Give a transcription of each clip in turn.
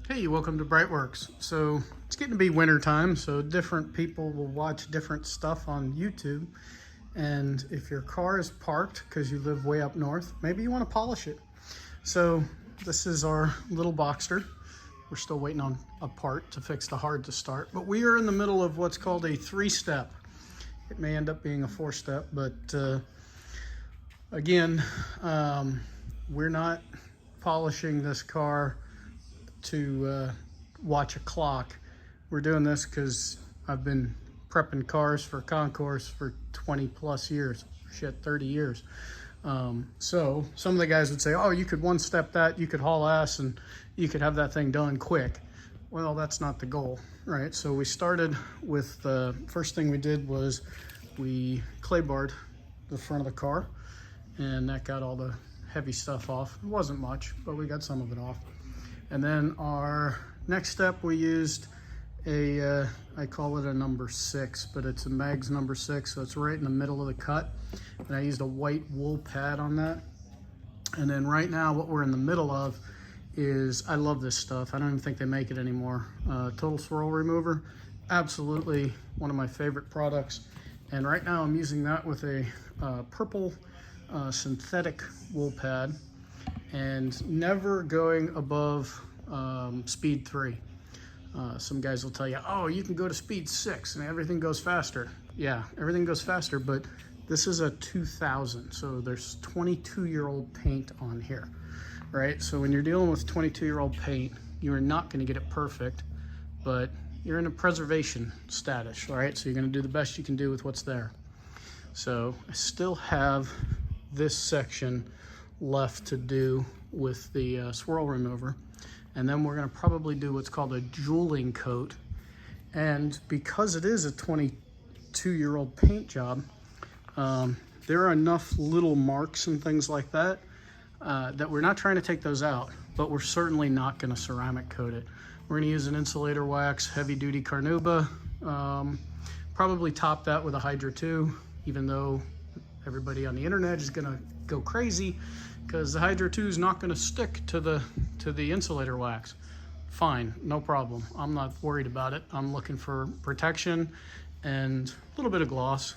Hey, welcome to BreitWerks. So it's getting to be winter time, so different people will watch different stuff on YouTube. And if your car is parked because you live way up north, maybe you want to polish it. So this is our little Boxster. We're still waiting on a part to fix the hard to start, but we are in the middle of what's called a 3-step. It may end up being a 4-step, but again, we're not polishing this car to watch a clock. We're doing this because I've been prepping cars for concourse for 20 plus years, 30 years. So some of the guys would say, oh, you could 1-step that, you could haul ass and you could have that thing done quick. Well, that's not the goal, right? So we started with the first thing we did was we clay barred the front of the car, and that got all the heavy stuff off. It wasn't much, but we got some of it off. And then our next step, we used a, I call it a number 6, but it's a Meg's number 6, so it's right in the middle of the cut. And I used a white wool pad on that. And then right now, what we're in the middle of is, I love this stuff. I don't even think they make it anymore. Total Swirl Remover, absolutely one of my favorite products. And right now I'm using that with a purple synthetic wool pad, and never going above speed 3. Some guys will tell you, oh, you can go to speed 6 and everything goes faster. Yeah, everything goes faster, but this is a 2000, so there's 22-year-old paint on here, right? So when you're dealing with 22-year-old paint, you are not going to get it perfect, but you're in a preservation status, right? So you're going to do the best you can do with what's there. So I still have this section left to do with the swirl remover, and then we're going to probably do what's called a jeweling coat. And because it is a 22-year-old paint job, there are enough little marks and things like that that we're not trying to take those out, but we're certainly not going to ceramic coat it. We're going to use an insulator wax, heavy duty carnauba, probably top that with a Hydra 2, even though everybody on the internet is going to go crazy because the Hydra 2 is not going to stick to the insulator wax. Fine, no problem. I'm not worried about it. I'm looking for protection and a little bit of gloss.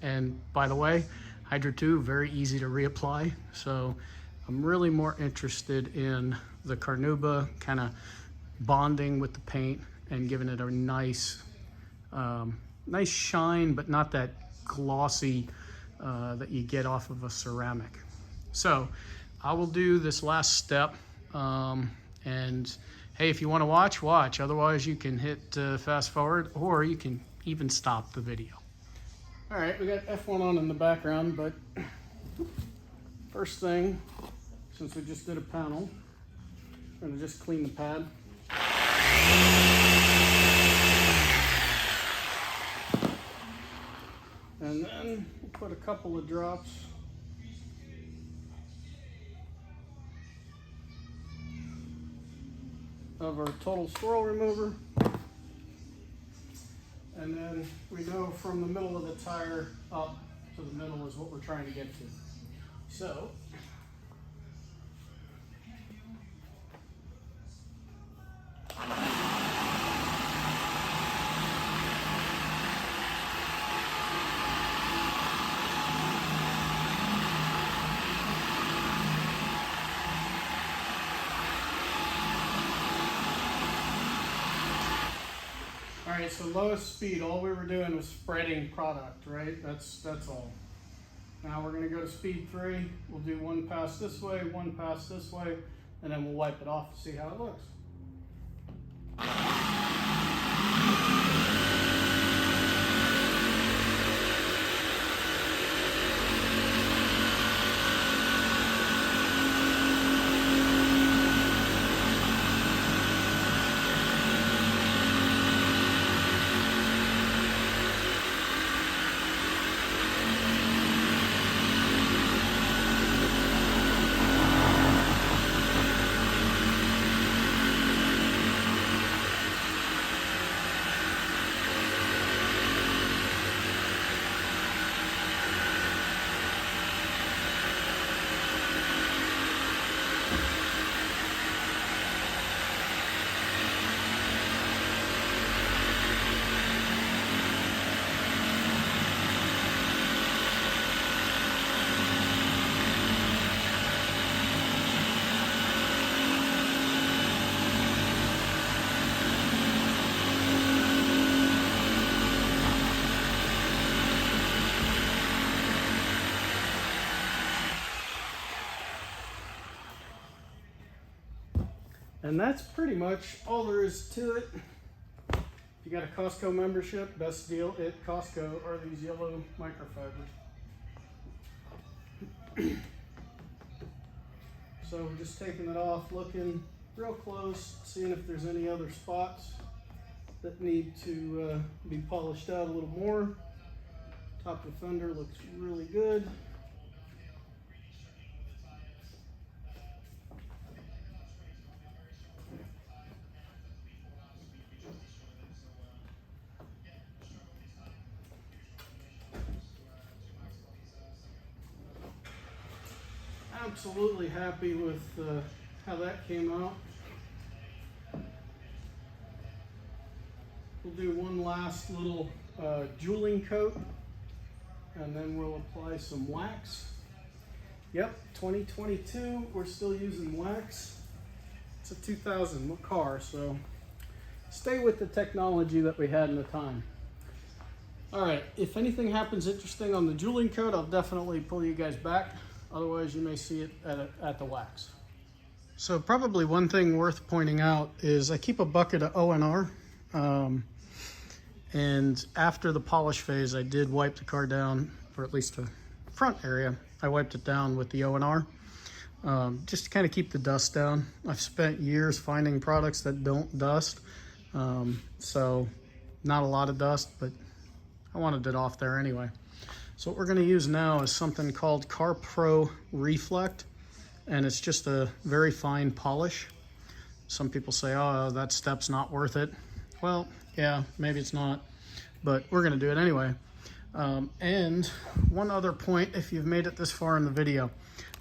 And by the way, Hydra 2, very easy to reapply. So I'm really more interested in the carnauba kind of bonding with the paint and giving it a nice shine, but not that glossy that you get off of a ceramic. So I will do this last step, and hey, if you want to watch. Otherwise you can hit fast forward, or you can even stop the video. All right, we got F1 on in the background, but first thing, since we just did a panel, I'm gonna just clean the pad. And then we'll put a couple of drops of our Total Swirl Remover. And then we know from the middle of the tire up to the middle is what we're trying to get to. So, all right, so lowest speed, all we were doing was spreading product, right? That's all. Now we're gonna go to speed 3. We'll do one pass this way, one pass this way, and then we'll wipe it off to see how it looks. And that's pretty much all there is to it. If you got a Costco membership, best deal at Costco are these yellow microfibers. So we're just taking it off, looking real close, seeing if there's any other spots that need to be polished out a little more. Top of the fender looks really good. Absolutely happy with how that came out. We'll do one last little jeweling coat, and then we'll apply some wax. Yep, 2022, we're still using wax. It's a 2000 car, so stay with the technology that we had in the time. All right, if anything happens interesting on the jeweling coat, I'll definitely pull you guys back. Otherwise, you may see it at the wax. So probably one thing worth pointing out is I keep a bucket of O&R. And after the polish phase, I did wipe the car down, or at least the front area. I wiped it down with the O&R, just to kind of keep the dust down. I've spent years finding products that don't dust. So not a lot of dust, but I wanted it off there anyway. So what we're going to use now is something called Car Pro Reflect, and it's just a very fine polish. Some people say, oh, that step's not worth it. Well, yeah, maybe it's not, but we're going to do it anyway. And one other point, if you've made it this far in the video,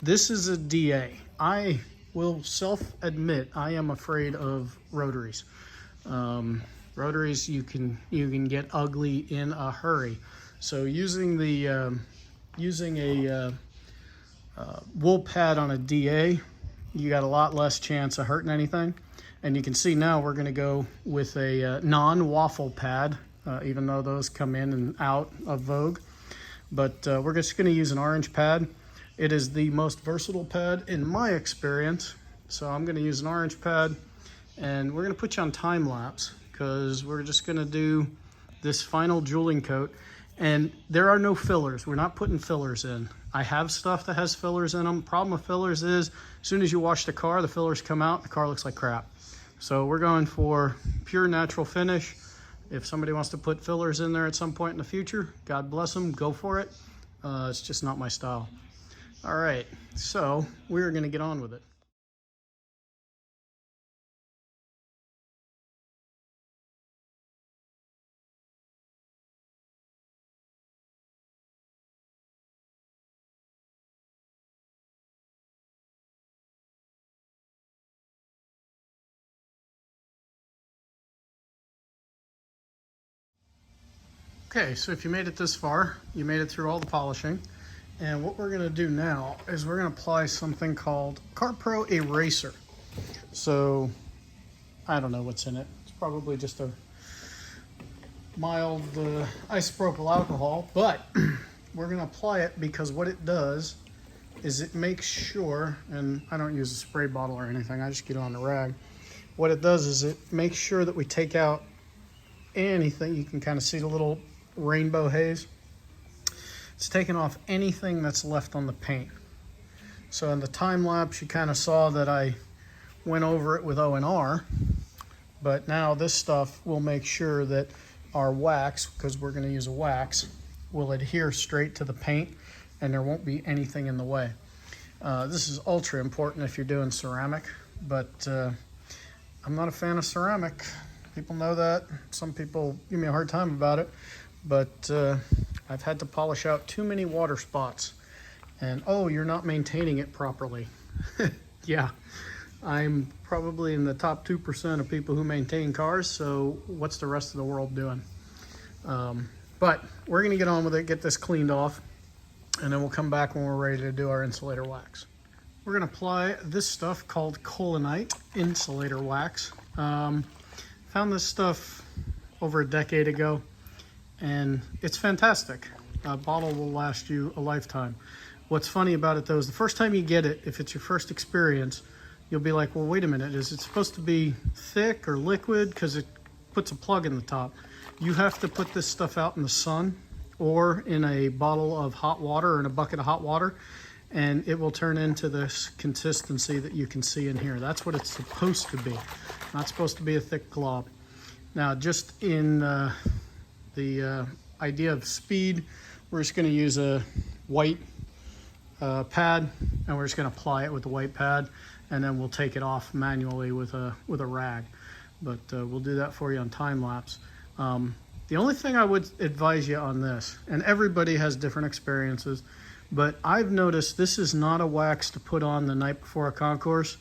this is a DA. I will self-admit I am afraid of rotaries. Rotaries, you can get ugly in a hurry. So using a wool pad on a DA, you got a lot less chance of hurting anything. And you can see now we're going to go with a non-waffle pad, even though those come in and out of vogue. But we're just going to use an orange pad. It is the most versatile pad in my experience. So I'm going to use an orange pad, and we're going to put you on time lapse because we're just going to do this final jeweling coat. And there are no fillers. We're not putting fillers in. I have stuff that has fillers in them. Problem with fillers is as soon as you wash the car, the fillers come out, the car looks like crap. So we're going for pure natural finish. If somebody wants to put fillers in there at some point in the future, God bless them, go for it. It's just not my style. All right, so we're gonna get on with it. Okay, so if you made it this far, you made it through all the polishing. And what we're gonna do now is we're gonna apply something called Car Pro Eraser. So, I don't know what's in it. It's probably just a mild isopropyl alcohol, but we're gonna apply it because what it does is it makes sure, and I don't use a spray bottle or anything, I just get it on the rag. What it does is it makes sure that we take out anything. You can kind of see the little rainbow haze. It's taking off anything that's left on the paint. So in the time lapse, you kind of saw that I went over it with O&R, but now this stuff will make sure that our wax, because we're going to use a wax, will adhere straight to the paint and there won't be anything in the way. This is ultra important if you're doing ceramic, but I'm not a fan of ceramic. People know that. Some people give me a hard time about it, but I've had to polish out too many water spots. And oh, you're not maintaining it properly. Yeah, I'm probably in the top 2% of people who maintain cars, so what's the rest of the world doing? But we're gonna get on with it, get this cleaned off, and then we'll come back when we're ready to do our insulator wax. We're gonna apply this stuff called Colinite insulator wax. Found this stuff over a decade ago, and it's fantastic. A bottle will last you a lifetime. What's funny about it though is the first time you get it, if it's your first experience, you'll be like, well, wait a minute, is it supposed to be thick or liquid? Because it puts a plug in the top. You have to put this stuff out in the sun or in a bottle of hot water or in a bucket of hot water, and it will turn into this consistency that you can see in here. That's what it's supposed to be. Not supposed to be a thick glob. Now, just in the idea of speed, we're just going to use a white pad, and we're just going to apply it with the white pad, and then we'll take it off manually with a rag. But we'll do that for you on time lapse. The only thing I would advise you on this, and everybody has different experiences, but I've noticed this is not a wax to put on the night before a concourse,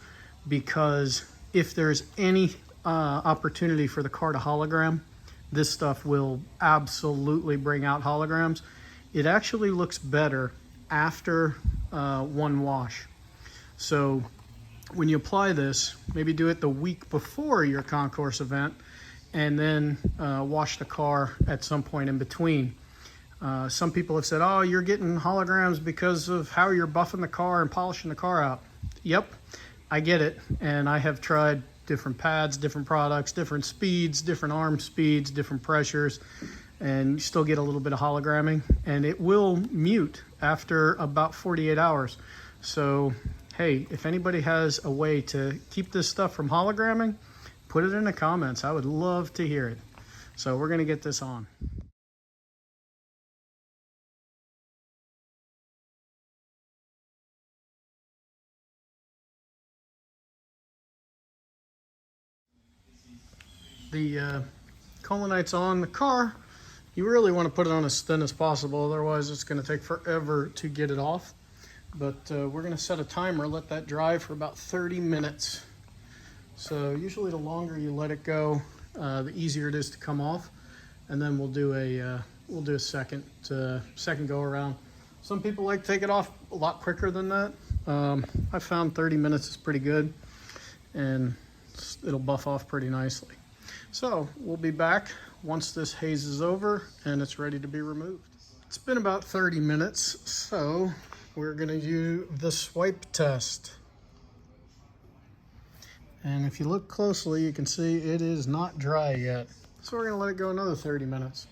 because if there's any opportunity for the car to hologram, this stuff will absolutely bring out holograms. It actually looks better after one wash. So when you apply this, maybe do it the week before your concourse event, and then wash the car at some point in between. Some people have said, oh, you're getting holograms because of how you're buffing the car and polishing the car out. Yep, I get it. And I have tried different pads, different products, different speeds, different arm speeds, different pressures, and you still get a little bit of hologramming, and it will mute after about 48 hours. So, hey, if anybody has a way to keep this stuff from hologramming, put it in the comments. I would love to hear it. So we're going to get this on. The Colonite's on the car. You really want to put it on as thin as possible, otherwise it's going to take forever to get it off. But we're going to set a timer, let that dry for about 30 minutes. So usually the longer you let it go, the easier it is to come off. And then we'll do a second go around. Some people like to take it off a lot quicker than that. I found 30 minutes is pretty good, and it'll buff off pretty nicely. So we'll be back once this haze is over and it's ready to be removed. It's been about 30 minutes, so we're going to do the swipe test. And if you look closely, you can see it is not dry yet. So we're going to let it go another 30 minutes.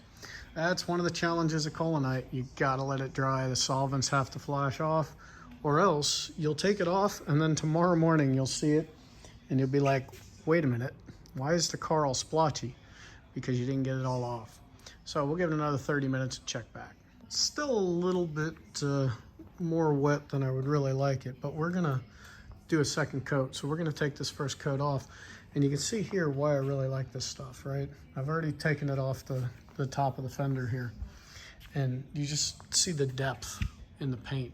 That's one of the challenges of Colonite. You got to let it dry. The solvents have to flash off, or else you'll take it off and then tomorrow morning you'll see it and you'll be like, wait a minute, why is the car all splotchy? Because you didn't get it all off. So we'll give it another 30 minutes to check back. It's still a little bit more wet than I would really like it, but we're gonna do a second coat. So we're gonna take this first coat off, and you can see here why I really like this stuff, right? I've already taken it off the top of the fender here, and you just see the depth in the paint,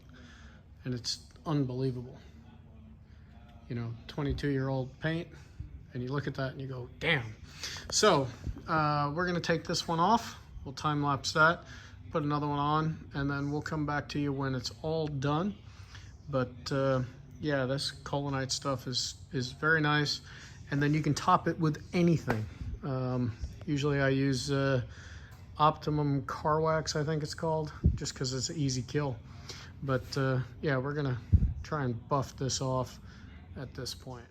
and it's unbelievable. You know, 22-year-old paint, and you look at that and you go, damn. So we're gonna take this one off. We'll time lapse that, put another one on, and then we'll come back to you when it's all done. But yeah, this Colonite stuff is very nice. And then you can top it with anything. Usually I use Optimum Car Wax, I think it's called, just because it's an easy kill. But yeah, we're gonna try and buff this off at this point.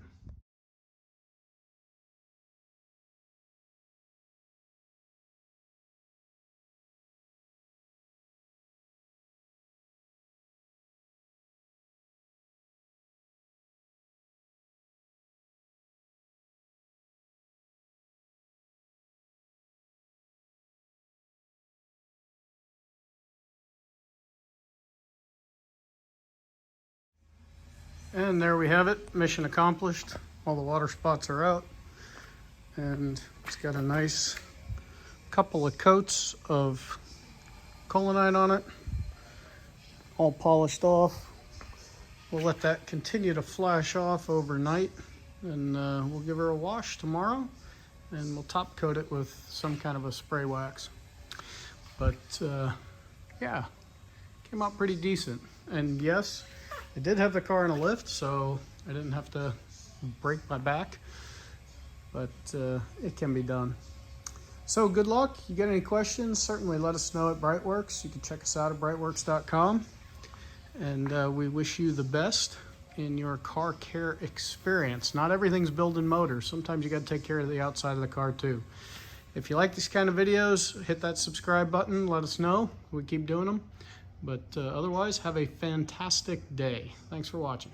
And there we have it, mission accomplished. All the water spots are out, and it's got a nice couple of coats of Colonite on it, all polished off. We'll let that continue to flash off overnight, and we'll give her a wash tomorrow, and we'll top coat it with some kind of a spray wax. But yeah, came out pretty decent. And yes, I did have the car in a lift, so I didn't have to break my back, but it can be done. So good luck. You got any questions, certainly let us know at BreitWerks. You can check us out at BreitWerks.com, and we wish you the best in your car care experience. Not everything's building motors. Sometimes you got to take care of the outside of the car too. If you like these kind of videos, hit that subscribe button. Let us know. We keep doing them. But otherwise, have a fantastic day. Thanks for watching.